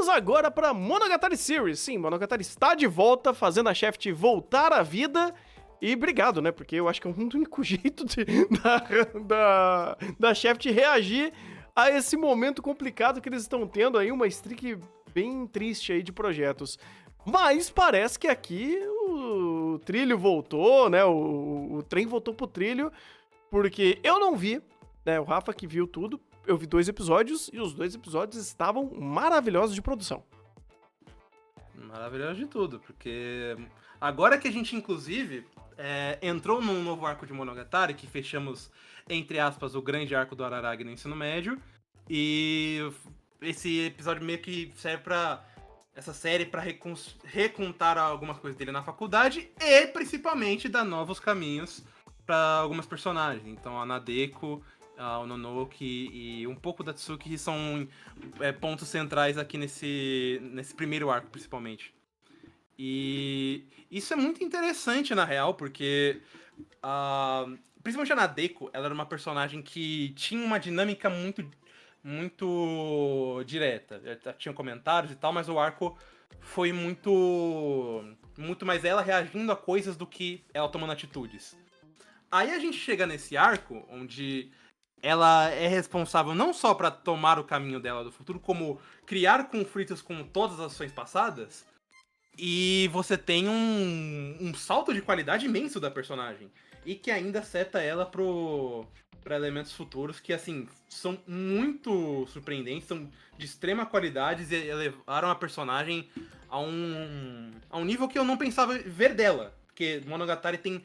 vamos agora para Monogatari Series. Sim, Monogatari está de volta, fazendo a Shaft voltar à vida. E obrigado, né? Porque eu acho que é o único jeito da Shaft reagir a esse momento complicado que eles estão tendo aí, uma streak bem triste aí de projetos. Mas parece que aqui o trilho voltou, né? O trem voltou pro trilho, porque eu não vi, né? O Rafa que viu tudo. Eu vi 2 episódios e os 2 episódios estavam maravilhosos de produção. Maravilhoso de tudo, porque agora que a gente, inclusive, entrou num novo arco de Monogatari, que fechamos, entre aspas, o grande arco do Araragi no ensino médio, e esse episódio meio que serve pra essa série pra recontar algumas coisas dele na faculdade e, principalmente, dar novos caminhos pra algumas personagens. Então, a Nadeko, o Nonoki e um pouco da Tsuki são pontos centrais aqui nesse primeiro arco, principalmente. E isso é muito interessante, na real, porque principalmente a Nadeko, ela era uma personagem que tinha uma dinâmica muito direta. Tinha comentários e tal, mas o arco foi muito mais ela reagindo a coisas do que ela tomando atitudes. Aí a gente chega nesse arco, onde ela é responsável não só pra tomar o caminho dela do futuro, como criar conflitos com todas as ações passadas. E você tem um salto de qualidade imenso da personagem. E que ainda seta ela pra elementos futuros que, assim, são muito surpreendentes, são de extrema qualidade e elevaram a personagem a um nível que eu não pensava ver dela. Porque Monogatari tem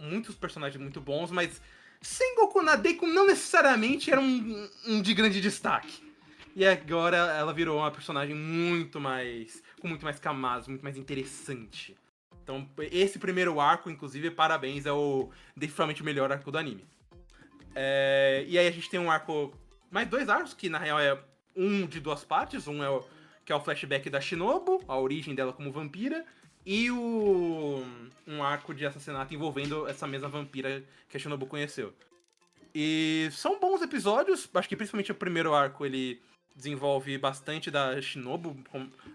muitos personagens muito bons, mas Sengoku Nadeko não necessariamente era um de grande destaque. E agora ela virou uma personagem com muito mais camadas, muito mais interessante. Então, esse primeiro arco, inclusive, parabéns, é definitivamente o melhor arco do anime. E aí a gente tem um arco, mais 2 arcos, que na real é um de 2 partes. Que é o flashback da Shinobu, a origem dela como vampira, e um arco de assassinato envolvendo essa mesma vampira que a Shinobu conheceu. E são bons episódios, acho que principalmente o primeiro arco, ele desenvolve bastante da Shinobu,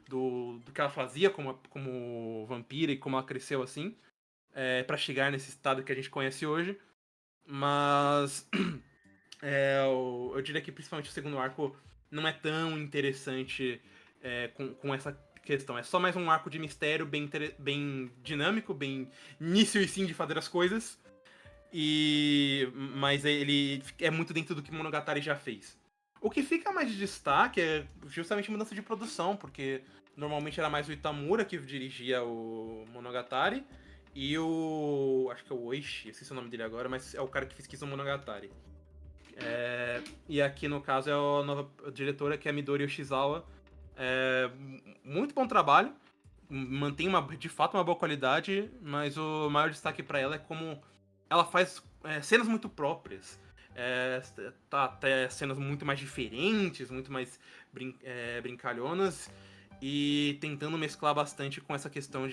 do que ela fazia como vampira e como ela cresceu assim, pra chegar nesse estado que a gente conhece hoje. Mas eu diria que principalmente o segundo arco não é tão interessante com essa questão. É só mais um arco de mistério bem dinâmico, bem início e fim de fazer as coisas. Mas ele é muito dentro do que Monogatari já fez. O que fica mais de destaque é justamente a mudança de produção, porque normalmente era mais o Itamura que dirigia o Monogatari e acho que é o Oishi, esqueci o nome dele agora, mas é o cara que fez Kiss no Monogatari. E aqui no caso é a nova diretora, que é a Midori Yoshizawa. Muito bom trabalho, mantém de fato uma boa qualidade, mas o maior destaque pra ela é como ela faz cenas muito próprias. Até cenas muito mais diferentes, muito mais brincalhonas, e tentando mesclar bastante com essa questão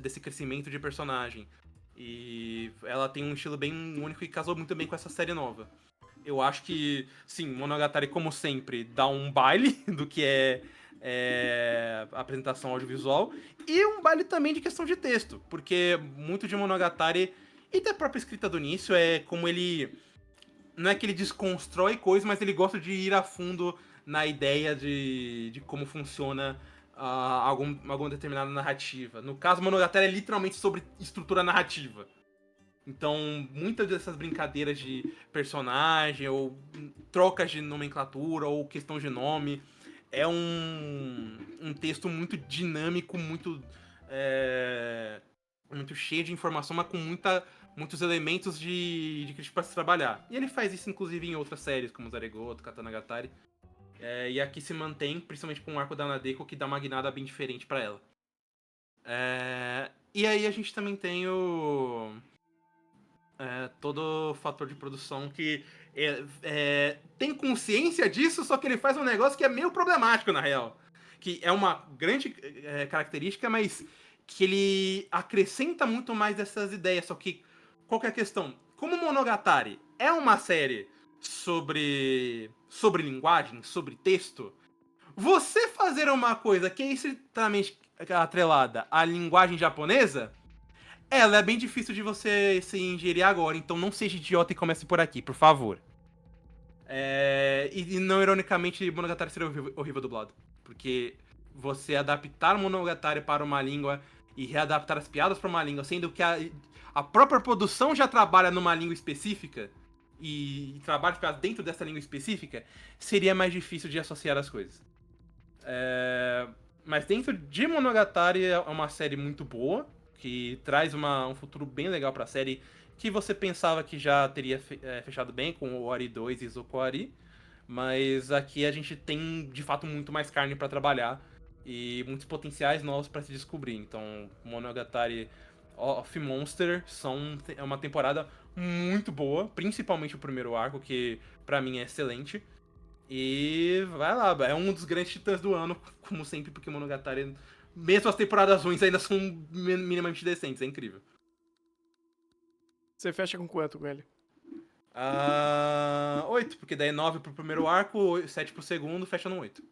desse crescimento de personagem. E ela tem um estilo bem único e casou muito bem com essa série nova. Eu acho que, sim, Monogatari, como sempre, dá um baile do que a apresentação audiovisual, e um baile também de questão de texto, porque muito de Monogatari e da própria escrita do início é como ele, não é que ele desconstrói coisas, mas ele gosta de ir a fundo na ideia de como funciona alguma determinada narrativa. No caso, Monogatari é literalmente sobre estrutura narrativa. Então, muitas dessas brincadeiras de personagem, ou trocas de nomenclatura, ou questão de nome, é um texto muito dinâmico, muito cheio de informação, mas com muitos elementos de crítica para se trabalhar. E ele faz isso, inclusive, em outras séries, como Zaregoto, Katanagatari. E aqui se mantém, principalmente com o arco da Nadeko, que dá uma guinada bem diferente para ela. E aí a gente também tem todo o fator de produção que tem consciência disso, só que ele faz um negócio que é meio problemático, na real. Que é uma grande característica, mas que ele acrescenta muito mais dessas ideias. Só que, qual que é a questão? Como Monogatari é uma série sobre linguagem, sobre texto, Você fazer uma coisa que é estritamente atrelada à linguagem japonesa, ela é bem difícil de você se ingerir agora, então não seja idiota e comece por aqui, por favor. E não ironicamente, Monogatari seria horrível dublado. Porque você adaptar Monogatari para uma língua e readaptar as piadas para uma língua, sendo que a própria produção já trabalha numa língua específica e trabalha as piadas dentro dessa língua específica, seria mais difícil de associar as coisas. Mas dentro de Monogatari é uma série muito boa, que traz um futuro bem legal pra série, que você pensava que já teria fechado bem com o Ori 2 e Zokoari, mas aqui a gente tem de fato muito mais carne pra trabalhar e muitos potenciais novos pra se descobrir. Então, Monogatari of Monster é uma temporada muito boa, principalmente o primeiro arco, que pra mim é excelente. E vai lá, é um dos grandes titãs do ano, como sempre, porque Monogatari, mesmo as temporadas ruins, ainda são minimamente decentes, é incrível. Você fecha com quanto com ele? 8, porque daí 9 pro primeiro arco, 7 pro segundo, fecha no 8.